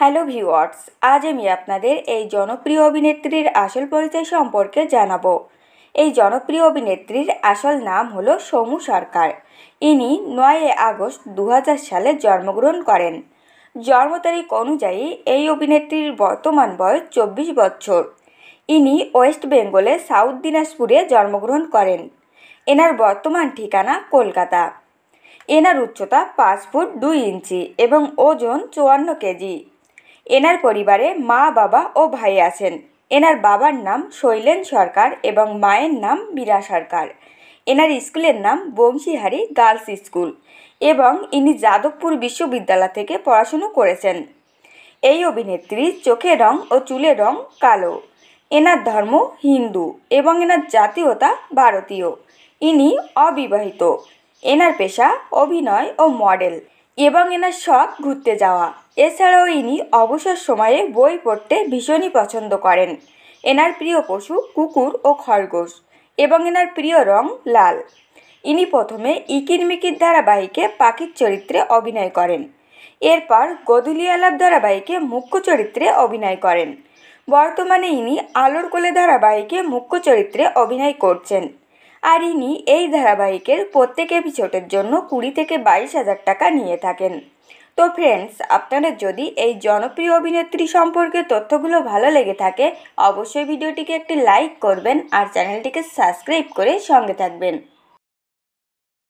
Hello viewers, আজ আমি আপনাদের এই জনপ্রিয় অভিনেত্রীর আসল পরিচয় সম্পর্কে জানাবো। এই জনপ্রিয় অভিনেত্রীর আসল নাম হলো সমু সরকার। ইনি 9 আগস্ট 2000 সালে জন্মগ্রহণ করেন। জন্ম তারিখ অনুযায়ী এই অভিনেত্রীর বর্তমান বয়স 24 বছর। ইনি ওয়েস্ট বেঙ্গলে সাউথ দিনাজপুরে জন্মগ্রহণ করেন। এনার বর্তমান ঠিকানা কলকাতা। এনার উচ্চতা 5 ফুট 2 ইঞ্চি এবং ওজন 54 কেজি। এনার পরিবারে মা, বাবা ও ভাই আছেন। এনার বাবার নাম শৈলেন সরকার এবং মায়ের নাম মীরা সরকার। এনার স্কুলের নাম বংশীহারি গার্লস স্কুল এবং ইনি যাদবপুর বিশ্ববিদ্যালয় থেকে পড়াশুনো করেছেন। এই অভিনেত্রীর চোখের রং ও চুলের রং কালো। এনার ধর্ম হিন্দু এবং এনার জাতীয়তা ভারতীয়। ইনি অবিবাহিত। এনার পেশা অভিনয় ও মডেল এবং এনার শখ ঘুরতে যাওয়া। এছাড়াও ইনি অবসর সময়ে বই পড়তে ভীষণই পছন্দ করেন। এনার প্রিয় পশু কুকুর ও খরগোশ এবং এনার প্রিয় রং লাল। ইনি প্রথমে ইকিরমিকির ধারাবাহিকে পাখির চরিত্রে অভিনয় করেন। এরপর গোধূলি আলাপ ধারাবাহিকে মুখ্য চরিত্রে অভিনয় করেন। বর্তমানে ইনি আলোর কোলে ধারাবাহিকে মুখ্য চরিত্রে অভিনয় করছেন। আর ইনি এই ধারাবাহিকের প্রত্যেক এপিসোডের জন্য 20 থেকে 22,000 টাকা নিয়ে থাকেন। তো ফ্রেন্ডস, আপনাদের যদি এই জনপ্রিয় অভিনেত্রী সম্পর্কে তথ্যগুলো ভালো লেগে থাকে অবশ্যই ভিডিওটিকে একটি লাইক করবেন আর চ্যানেলটিকে সাবস্ক্রাইব করে সঙ্গে থাকবেন।